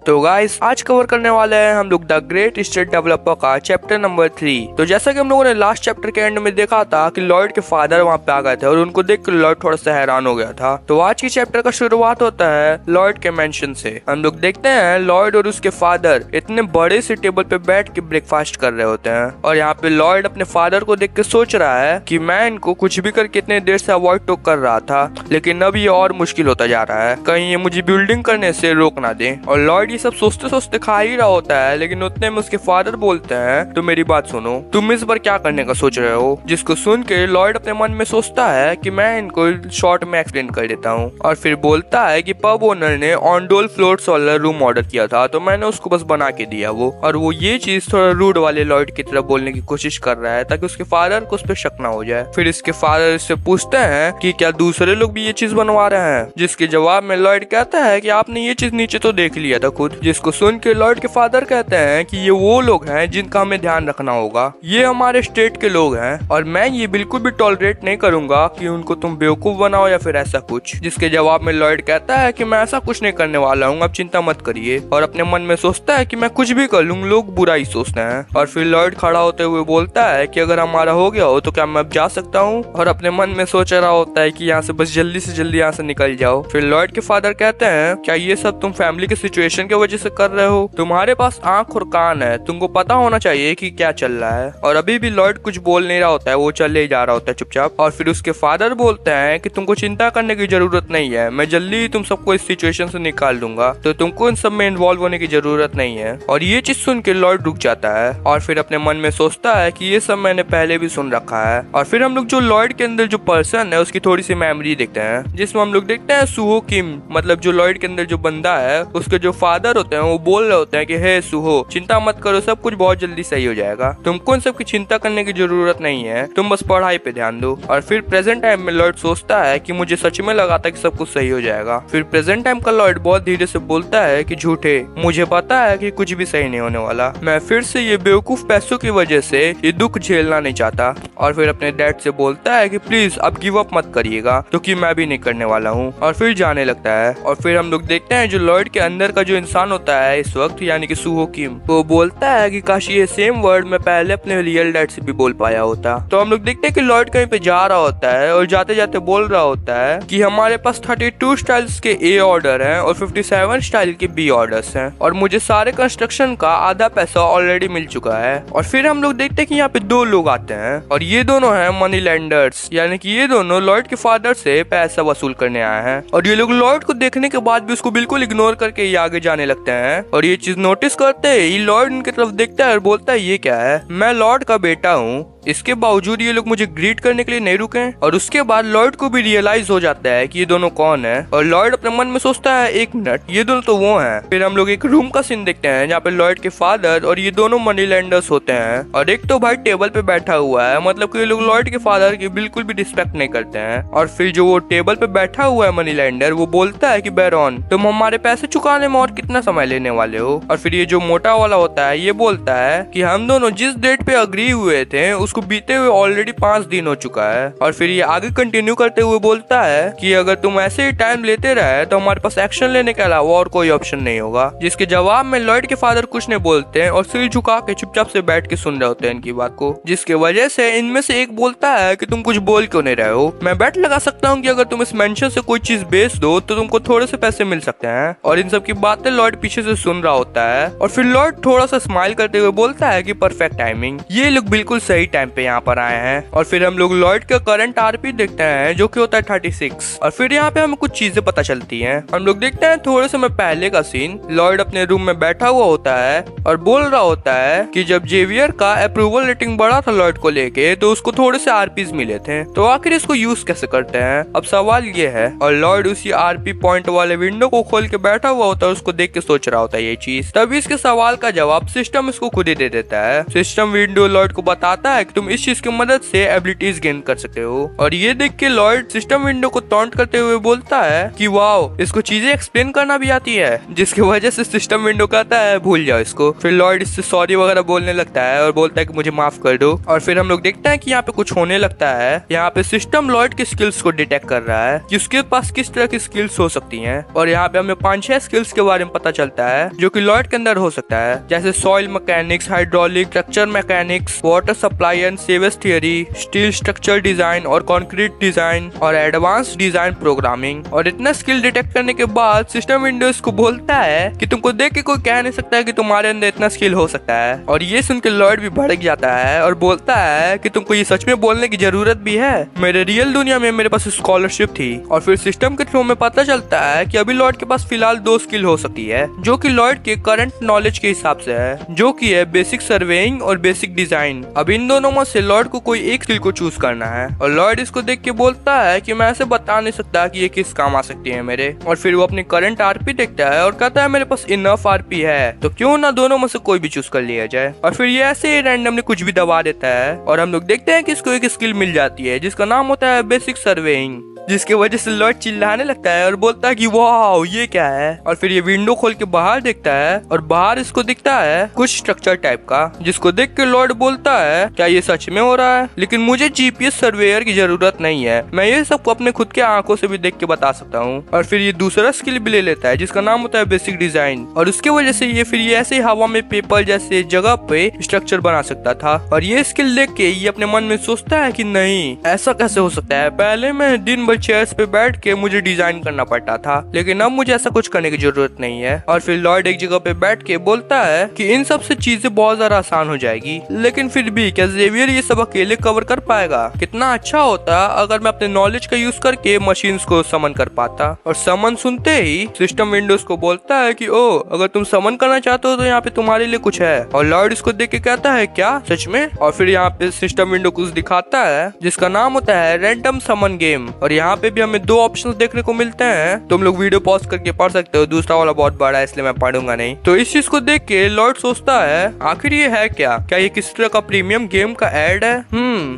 तो गाइस आज कवर करने वाले हैं हम लोग द ग्रेट स्टेट डेवलपर का चैप्टर नंबर 3। तो जैसा कि हम लोगों ने लास्ट चैप्टर के एंड में देखा था कि लॉयड के फादर वहां पे आ गए थे और उनको देख कर लॉयड थोड़ा सा हैरान हो गया था। तो आज की चैप्टर का शुरुआत होता है लॉयड के मेंशन से। हम लोग देखते हैं लॉयड और उसके फादर इतने बड़े से टेबल पे बैठ के ब्रेकफास्ट कर रहे होते हैं और यहाँ पे लॉयड अपने फादर को देख के सोच रहा है कि मैं इनको कुछ भी करके इतने देर से अवॉइड तो कर रहा था, लेकिन अब ये और मुश्किल होता जा रहा है, कहीं ये मुझे बिल्डिंग करने से रोक ना दे। और लॉयड ये सब सोचते सोचते खा ही रहा होता है, लेकिन उतने में उसके फादर बोलते हैं तो मेरी बात सुनो, तुम इस बार क्या करने का सोच रहे हो। जिसको सुन के लॉयड अपने मन में सोचता है कि मैं इनको शॉर्ट में एक्सप्लेन कर देता हूँ और फिर बोलता है कि पब ओनर ने ऑनडोल फ्लोर्स वाला रूम ऑर्डर किया था तो मैंने उसको बस बना के दिया वो, और वो ये चीज थोड़ा रूड वाले लॉयड की तरफ बोलने की कोशिश कर रहा है ताकि उसके फादर को उस पर शक ना हो जाए। फिर इसके फादर इससे पूछते हैं कि क्या दूसरे लोग भी ये चीज बनवा रहे हैं, जिसके जवाब में लॉयड कहता है कि आपने ये चीज नीचे तो देख लिया था खुद। जिसको सुन के लॉयड के फादर कहते हैं कि ये वो लोग हैं जिनका हमें ध्यान रखना होगा, ये हमारे स्टेट के लोग हैं और मैं ये बिल्कुल भी टॉलरेट नहीं करूंगा कि उनको तुम बेवकूफ बनाओ या फिर ऐसा कुछ। जिसके जवाब में लॉयड कहता है कि मैं ऐसा कुछ नहीं करने वाला हूँ, अब चिंता मत करिए, और अपने मन में सोचता है कि मैं कुछ भी कर लूँ, लोग बुरा ही सोचते हैं। और फिर लॉयड खड़ा होते हुए बोलता है कि अगर हमारा हो गया हो तो क्या मैं अब जा सकता हूँ, और अपने मन में सोच रहा होता है कि यहाँ से बस जल्दी से जल्दी यहाँ से निकल जाओ। फिर लॉयड के फादर कहते हैं क्या ये सब तुम फैमिली के सिचुएशन की वजह से कर रहे हो, तुम्हारे पास आंख और कान है, तुमको पता होना चाहिए कि क्या चल रहा है। और अभी भी लॉयड कुछ बोल नहीं रहा होता है, वो चले ही जा रहा होता है चुपचाप। और फिर उसके फादर बोलते हैं कि तुमको चिंता करने की जरूरत नहीं है, मैं जल्दी ही तुम सबको इस सिचुएशन से निकाल दूंगा, तो तुमको इन सब में इन्वॉल्व होने की जरूरत नहीं है। और ये चीज सुन के लॉयड रुक जाता है और फिर अपने मन में सोचता है कि ये सब मैंने पहले भी सुन रखा है। और फिर हम लोग जो लॉयड के अंदर जो पर्सन है उसकी थोड़ी सी मेमोरी देखते हैं, जिसमें हम लोग देखते हैं सुहो किम, मतलब जो लॉयड के अंदर जो बंदा है उसके जो फादर होते हैं वो बोल रहे होते हैं कि हे सुहो, चिंता मत करो, सब कुछ बहुत जल्दी सही हो जाएगा, तुमको इन सब की चिंता करने की जरूरत नहीं है, तुम बस पढ़ाई पे ध्यान दो। और फिर प्रेजेंट टाइम में लॉयड सोचता है कि मुझे सच में लगा था कि सब कुछ सही हो जाएगा। फिर प्रेजेंट टाइम का लॉयड बहुत धीरे से बोलता है कि झूठे, मुझे पता है कि कुछ भी सही नहीं होने वाला, मैं फिर से ये बेवकूफ पैसों की वजह से ये दुख झेलना नहीं चाहता। और फिर अपने डैड से बोलता है कि प्लीज अब गिव अप मत करिएगा, क्योंकि मैं भी नहीं करने वाला हूँ। और फिर जाने लगता है। और फिर हम लोग देखते हैं जो लॉयड के अंदर का जो इंसान होता है इस वक्त, यानी कि सुहो किम, वो बोलता है कि काश ये सेम वर्ड मैं पहले अपने रियल डैड से भी बोल पाया होता। तो हम लोग देखते हैं कि लॉयड कहीं पे जा रहा होता है और जाते जाते बोल रहा होता है कि हमारे पास 32 स्टाइल्स के ए ऑर्डर हैं और 57 स्टाइल के बी ऑर्डर्स हैं, और मुझे सारे कंस्ट्रक्शन का आधा पैसा ऑलरेडी मिल चुका है। और फिर हम लोग देखते हैं कि यहाँ पे दो लोग आते हैं और ये दोनों हैं मनी लैंडर्स, यानी कि ये दोनों लॉयड के फादर से पैसा वसूल करने आए हैं। और ये लोग लॉयड को देखने के बाद भी उसको बिल्कुल इग्नोर करके ये आगे जाने लगते हैं। और ये चीज नोटिस करते ही लॉयड उनकी तरफ देखता है और बोलता है ये क्या है, मैं लॉर्ड का बेटा हूँ। इसके बावजूद ये लोग मुझे ग्रीट करने के लिए नहीं रुके। और उसके बाद लॉयड को भी रियलाइज हो जाता है कि ये दोनों कौन है, और लॉयड अपने मन में सोचता है एक मिनट, ये दोनों तो वो हैं। फिर हम लोग एक रूम का सीन देखते हैं जहाँ पे लॉयड के फादर और ये दोनों मनी लैंडर्स होते हैं, और एक तो भाई टेबल पे बैठा हुआ है, मतलब कि ये लोग लॉयड के फादर की बिल्कुल भी रिस्पेक्ट नहीं करते हैं। और फिर जो वो टेबल पे बैठा हुआ है मनी लैंडर, वो बोलता है कि बैरॉन, तुम हमारे पैसे चुकाने में और कितना समय लेने वाले हो। और फिर ये जो मोटा वाला होता है ये बोलता है कि हम दोनों जिस डेट पे अग्री हुए थे उसको बीते हुए ऑलरेडी 5 दिन हो चुका है। और फिर ये आगे कंटिन्यू करते हुए बोलता है कि अगर तुम ऐसे ही टाइम लेते रहे तो हमारे पास एक्शन लेने के अलावा और कोई ऑप्शन नहीं होगा। जिसके जवाब में लॉयड के फादर कुछ नहीं बोलते हैं और सिर झुका के चुपचाप से बैठ के सुन रहे होते हैं इनकी बात को। जिसके वजह से इनमें से एक बोलता है कि तुम कुछ बोल क्यों नहीं रहे हो, मैं बेट लगा सकता हूँ कि अगर तुम इस मेंशन से कोई चीज बेच दो तो तुमको थोड़े से पैसे मिल सकते हैं। और इन सब की बातें लॉयड पीछे से सुन रहा होता है और फिर लॉयड थोड़ा सा स्माइल करते हुए बोलता है कि परफेक्ट टाइमिंग, ये लोग बिल्कुल सही टाइम पे यहाँ पर आए हैं। और फिर हम लोग लॉयड का करंट आरपी देखते हैं जो कि होता है 36। और फिर यहाँ पे हमें कुछ चीजें पता चलती हैं। हम लोग देखते हैं थोड़े समय पहले का सीन, लॉयड अपने रूम में बैठा हुआ होता है और बोल रहा होता है कि जब जेवियर का अप्रूवल रेटिंग बढ़ा था लॉयड को लेके तो उसको थोड़े से आरपीज मिले थे, तो आखिर इसको यूज कैसे करते हैं, अब सवाल ये है। और लॉयड उसी आरपी पॉइंट वाले विंडो को खोल के बैठा हुआ होता है, उसको देख के सोच रहा होता है ये चीज। तभी इसके सवाल का जवाब सिस्टम इसको खुद ही दे देता है। सिस्टम विंडो लॉयड को बताता है कि तुम इस चीज की मदद से एबिलिटीज गेन कर सकते हो। और ये देख के लॉर्ड सिस्टम विंडो को टॉन्ट करते हुए बोलता है कि वाओ, इसको चीजें एक्सप्लेन करना भी आती है, जिसकी वजह से सिस्टम विंडो कहता है भूल जाओ इसको। फिर लॉर्ड इससे सॉरी वगैरह बोलने लगता है और बोलता है कि मुझे माफ कर दो। और फिर हम लोग देखते हैं कि यहाँ पे कुछ होने लगता है। यहाँ पे सिस्टम लॉर्ड की स्किल्स को डिटेक्ट कर रहा है कि उसके पास किस तरह की स्किल्स हो सकती हैं। और यहाँ पे हमें 5-6 स्किल्स के बारे में पता चलता है जो कि लॉर्ड के अंदर हो सकता है, जैसे soil mechanics, hydraulic, structure mechanics, water supply and sewage theory, steel structure design और कंक्रीट डिजाइन और एडवांस डिजाइन प्रोग्रामिंग। और इतना स्किल डिटेक्ट करने के बाद सिस्टम विंडोज को बोलता है कि तुमको देख के कोई कह नहीं सकता है कि तुम्हारे अंदर इतना स्किल हो सकता है। और ये सुन के लॉर्ड भी भड़क जाता है और बोलता है कि तुमको ये सच में बोलने की जरूरत भी है, मेरे रियल दुनिया में मेरे पास स्कॉलरशिप थी। और फिर सिस्टम के थ्रू में पता चलता है कि अभी लॉर्ड के पास फिलहाल 2 स्किल हो सकती है, जो कि लॉर्ड के करंट नॉलेज के हिसाब से है, जो कि है बेसिक सर्वेइंग और बेसिक डिजाइन। अब इन दोनों में से लॉर्ड को कोई एक स्किल को चूज करना है। और लॉर्ड इसको देख के बोलता है कि मैं ऐसे बता नहीं सकता कि ये किस काम आ सकती है मेरे। और फिर वो अपनी करंट आरपी देखता है और कहता है मेरे पास इनफ आरपी है, तो क्यों ना दोनों में से कोई भी चूज कर लिया जाए। और फिर ये ऐसे ही रैंडमली कुछ भी दबा देता है और हम लोग देखते हैं कि इसको एक स्किल मिल जाती है जिसका नाम होता है बेसिक सर्वेइंग, जिसकी वजह से लॉर्ड चिल्लाने लगता है और बोलता है कि वाह ये क्या है। और फिर ये विंडो खोल के बाहर देखता है और बाहर इसको दिखता है कुछ स्ट्रक्चर टाइप का, जिसको देख के लॉर्ड बोलता है क्या ये सच में हो रहा है, लेकिन मुझे जीपीएस सर्वेयर की जरूरत नहीं है, मैं ये सबको अपने खुद के आंखों से भी देख के बता सकता हूँ। और फिर ये दूसरा स्किल भी ले लेता है जिसका नाम होता है बेसिक डिजाइन। और उसके वजह से ये फिर ये ऐसे हवा में पेपर जैसे जगह पे स्ट्रक्चर बना सकता था। और ये स्किल देख के ये अपने मन में सोचता है कि नहीं, ऐसा कैसे हो सकता है, पहले मैं दिन भर चेयर्स पे बैठ के मुझे डिजाइन करना पड़ता था, लेकिन अब मुझे ऐसा कुछ करने की जरूरत नहीं है। और फिर लॉर्ड एक जगह पे बैठ के बोलता है कि इन सब से चीजें बहुत ज्यादा आसान हो जाएगी, लेकिन फिर भी क्या जेवियर ये सब अकेले कवर कर पाएगा? कितना अच्छा होता अगर मैं अपने नॉलेज का यूज करके मशीन्स को समन कर पाता। और समन सुनते ही सिस्टम विंडोज को बोलता है कि ओ, अगर तुम समन करना चाहते हो तो यहाँ पे तुम्हारे लिए कुछ है। और लॉर्ड इसको देख के कहता है क्या सच में? और फिर यहाँ पे सिस्टम विंडो कुछ दिखाता है जिसका नाम होता है रैंडम समन गेम। और यहाँ पे भी हमें 2 ऑप्शंस देखने को मिलते हैं, तुम लोग वीडियो पॉज करके पढ़ सकते हो, दूसरा वाला बहुत बड़ा है इसलिए मैं पढ़ूंगा नहीं। तो इस चीज को देख के लॉर्ड सोचता है आखिर ये है क्या ये किसी तरह का प्रीमियम गेम का एड है?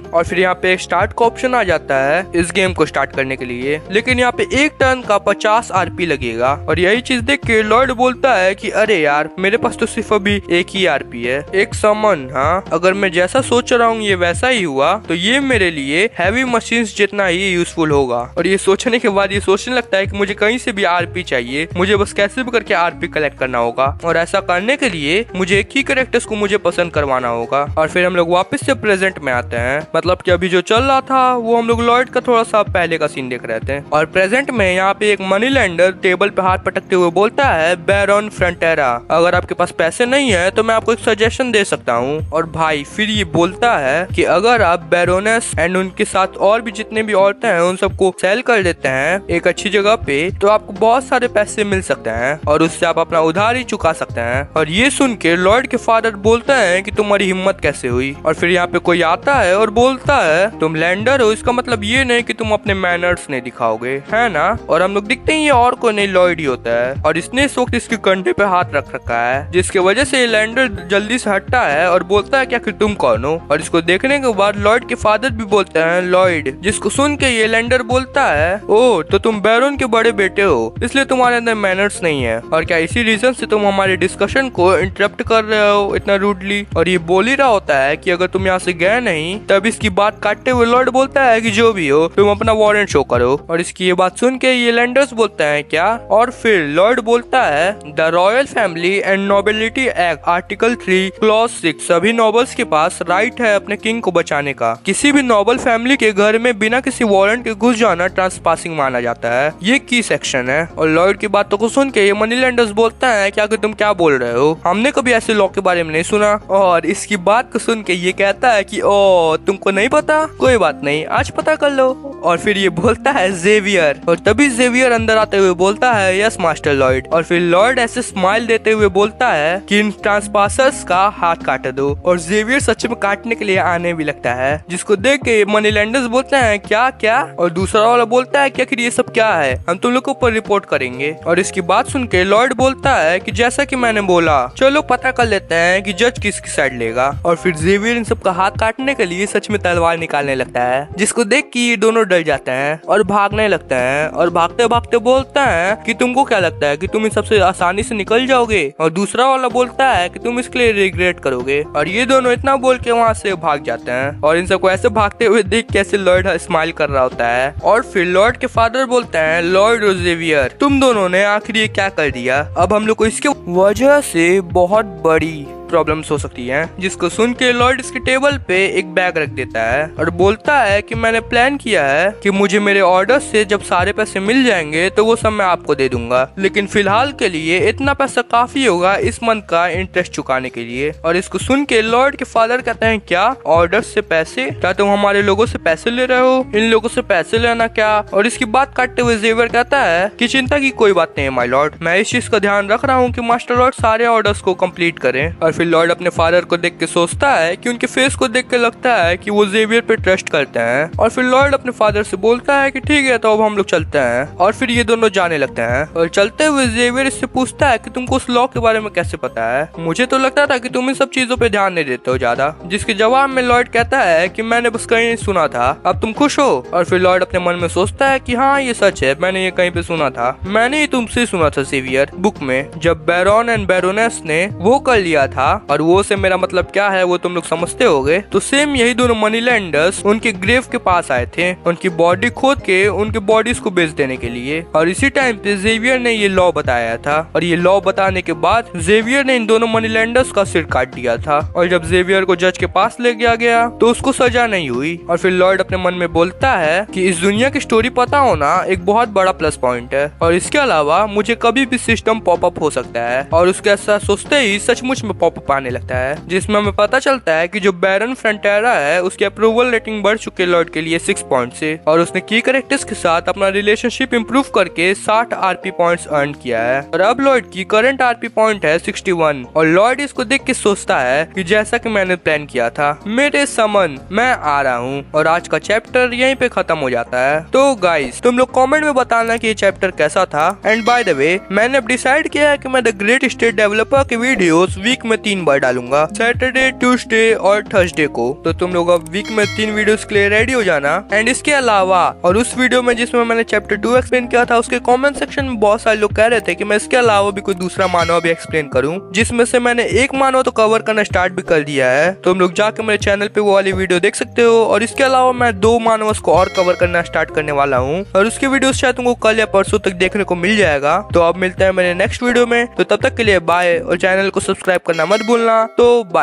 और फिर यहाँ पे स्टार्ट का ऑप्शन आ जाता है इस गेम को स्टार्ट करने के लिए, लेकिन यहाँ पे एक टर्न का 50 आरपी लगेगा। और यही चीज देख के लॉर्ड बोलता है कि अरे यार, मेरे पास तो सिर्फ अभी एक ही आरपी है, एक समन। हाँ, अगर मैं जैसा सोच रहा हूँ ये वैसा ही हुआ तो ये मेरे लिए हैवी मशीन्स जितना ही यूजफुल होगा। और ये सोचने के बाद ये सोचने लगता है कि मुझे कहीं से भी आरपी चाहिए, मुझे बस कैसे भी करके आरपी कलेक्ट करना होगा। और ऐसा करने के लिए मुझे एक ही कैरेक्टर्स को मुझे पसंद करवाना होगा। और फिर हम लोग वापस से प्रेजेंट में आते हैं, मतलब कि अभी जो चल रहा था वो हम लोग लॉर्ड का थोड़ा सा पहले का सीन देख रहे थे। और प्रेजेंट में यहाँ पे एक मनी लैंडर टेबल पे हाथ पटकते हुए बोलता है बैरन फ्रंटेरा, अगर आपके पास पैसे नहीं है तो मैं आपको एक सजेशन दे सकता हूँ। और भाई फिर ये बोलता है कि अगर आप बैरोनेस एंड उनके साथ और भी जितने भी औरतें हैं उन सबको सेल कर देते हैं एक अच्छी जगह पे तो आपको बहुत सारे पैसे मिल सकते हैं और उससे आप अपना उधार ही चुका सकते हैं। और ये सुन के लॉर्ड के फादर बोलते हैं कि तुम्हारी हिम्मत कैसे हुई। और फिर यहाँ पे कोई आता है और बोलता है तुम लैंडर हो, इसका मतलब ये नहीं कि तुम अपने मैनर्स नहीं दिखाओगे, है ना? और हम लोग दिखते हैं ये और कोई नहीं लॉर्ड ही होता है और इसने इस वक्त इसके कंधे पे हाथ रख रखा है, जिसके वजह से लैंडर जल्दी से हटता है और बोलता है कि आखिर तुम कौन हो। और इसको देखने के बाद लॉर्ड के फादर भी बोलते हैं लॉर्ड, जिसको सुन के ये लैंडर बोलता है ओ, तो तुम बैरोन के बड़े बेटे हो, इसलिए तुम्हारे अंदर मैनर्स नहीं है। और क्या इसी रीजन से तुम हमारे डिस्कशन को इंटरप्ट कर रहे हो इतना रूडली? और ये बोल ही रहा होता है कि अगर तुम यहाँ से गए नहीं, तब इसकी बात काटते हुए लॉर्ड बोलता है कि जो भी हो तुम अपना वारंट शो करो। और इसकी ये बात सुन के ये लैंडर्स बोलते हैं क्या? और फिर लॉर्ड बोलता है the royal family and nobility act article 3 clause 6, सभी नोबल्स के पास राइट है अपने किंग को बचाने का। किसी भी नोबल फैमिली के घर में बिना किसी वारंट के घुस जाना ट्रांसपासिंग माना जाता है, ये की सेक्शन है। और लॉर्ड की बातों को सुन के ये मनी लैंडर्स बोलता है क्या कि तुम क्या बोल रहे हो, हमने कभी ऐसे लॉ के बारे में नहीं सुना। और इसकी बात को सुन के ये कहता है कि ओ, तुमको नहीं पता, कोई बात नहीं, आज पता कर लो। और फिर ये बोलता है जेवियर, और तभी जेवियर अंदर आते हुए बोलता है यस मास्टर लॉर्ड। और फिर लॉर्ड ऐसे स्माइल देते हुए बोलता है कि इन ट्रांसपासर्स का हाथ काट दो। और जेवियर सच में काटने के लिए आने भी लगता है, जिसको देख के मनी लैंडर्स बोलते हैं क्या क्या? और दूसरा वाला बोलता है कि आखिर ये सब क्या है, हम तुम लोग को ऊपर रिपोर्ट करेंगे। और इसकी बात सुन के लॉर्ड बोलता है कि जैसा कि मैंने बोला, चलो पता कर लेते हैं कि जज किसकी साइड लेगा। और फिर जेवियर इन सब सबका हाथ काटने के लिए सच में तलवार निकालने लगता है, जिसको देख के ये दोनों डर जाते हैं और भागने लगते हैं और भागते भागते बोलते हैं कि तुमको क्या लगता है कि तुम इन सबसे आसानी से निकल जाओगे, और दूसरा वाला बोलता है कि तुम इसके लिए रिग्रेट करोगे। और ये दोनों इतना बोल के वहाँ से भाग जाते हैं और इन सबको ऐसे भागते हुए देख कैसे लॉर्ड स्माइल कर रहा होता है। और फिर लॉर्ड के फादर बोलते हैं, लॉर्ड रोजेवियर तुम दोनों ने आखिर ये क्या कर दिया, अब हम लोग को इसके वजह से बहुत बड़ी प्रॉब्लम्स हो सकती हैं। जिसको सुन के लॉर्ड इसके टेबल पे एक बैग रख देता है और बोलता है कि मैंने प्लान किया है कि मुझे मेरे ऑर्डर से जब सारे पैसे मिल जाएंगे तो वो सब मैं आपको दे दूंगा, लेकिन फिलहाल के लिए इतना पैसा काफी होगा इस मंथ का इंटरेस्ट चुकाने के लिए। और इसको सुन के लॉर्ड के फादर कहते हैं, क्या ऑर्डर से पैसे, क्या तुम हमारे लोगों से पैसे ले रहे हो, इन लोगों से पैसे लेना क्या। और इसकी बात काटते हुए जेवियर कहता है कि चिंता की कोई बात नहीं है माय लॉर्ड, मैं इस चीज का ध्यान रख रहा हूँ कि मास्टर लॉर्ड सारे ऑर्डर्स को कंप्लीट करें। और फिर लॉर्ड अपने फादर को देख के सोचता है कि उनके फेस को देख के लगता है कि वो जेवियर पे ट्रस्ट करते हैं। और फिर लॉर्ड अपने फादर से बोलता है कि ठीक है तो अब हम लोग चलते हैं। और फिर ये दोनों जाने लगते हैं और चलते हुए जेवियर इससे पूछता है कि तुमको उस लॉ के बारे में कैसे पता है, मुझे तो लगता था कि तुम इन सब चीजों पे ध्यान नहीं देते हो ज्यादा। जिसके जवाब में लॉर्ड कहता है कि मैंने बस कहीं सुना था, अब तुम खुश हो। और फिर लॉर्ड अपने मन में सोचता है कि हाँ ये सच है, मैंने ये कहीं पे सुना था, मैंने ही तुमसे सुना था जेवियर बुक में, जब बैरन एंड बैरोनेस ने वो कर लिया था। और वो से मेरा मतलब क्या है वो तुम लोग समझते होगे। तो सेम यही दोनों मनी लैंडर्स उनके ग्रेव के पास आए थे उनकी बॉडी खोद के उनके बॉडीज को बेच देने के लिए। और इसी टाइम पे जेवियर ने ये लॉ बताया था और ये लॉ बताने के बाद जेवियर ने इन दोनों मनी लैंडर्स का सिर काट दिया था। और जब जेवियर को जज के पास ले गया तो उसको सजा नहीं हुई। और फिर लॉर्ड अपने मन में बोलता है कि इस दुनिया की स्टोरी पता होना एक बहुत बड़ा प्लस पॉइंट है, और इसके अलावा मुझे कभी भी सिस्टम पॉपअप हो सकता है। और उसके ऐसा सोचते ही सचमुच में पॉपअप आने लगता है, जिसमें हमें पता चलता है कि जो बैरन फ्रंटेरा है उसकी अप्रूवल रेटिंग बढ़ चुकी है लॉर्ड के लिए 6 पॉइंट से, और उसने की कैरेक्टर्स के साथ अपना रिलेशनशिप इंप्रूव करके 60 आरपी पॉइंट्स अर्न किया है। और अब लॉर्ड की करंट आरपी पॉइंट है 61। और लॉर्ड इसको देख के सोचता है कि जैसा कि मैंने प्लान किया था, मेरे समन मैं आ रहा हूँ। और आज का चैप्टर यहीं पे खत्म हो जाता है। तो गाइस तुम लोग कमेंट में बताना कि ये चैप्टर कैसा था। एंड बाय द वे मैंने अब डिसाइड किया है कि मैं द ग्रेट स्टेट डेवलपर के वीडियोस वीक में 3 बार डालूंगा, सैटरडे, ट्यूसडे और थर्सडे को। तो तुम लोग अब वीक में 3 वीडियोस के लिए रेडी हो जाना। एंड इसके अलावा और उस वीडियो में जिसमें मैंने चैप्टर 2 एक्सप्लेन किया था, उसके कमेंट सेक्शन में बहुत सारे लोग कह रहे थे कि मैं इसके अलावा भी कोई दूसरा मानव भी एक्सप्लेन करूं, जिसमें से मैंने एक मानव तो कवर करना स्टार्ट भी कर दिया है। तो तुम लोग जाकर मेरे चैनल पे वो वाली वीडियो देख सकते हो। और इसके अलावा मैं 2 मानवस को और कवर करना स्टार्ट करने वाला हूँ, और उसके वीडियो शायद तुमको कल या परसों तक देखने को मिल जाएगा। तो अब मिलते हैं मेरे नेक्स्ट वीडियो में, तो तब तक के लिए बाय, और चैनल को सब्सक्राइब करना मत भूलना। तो बाय।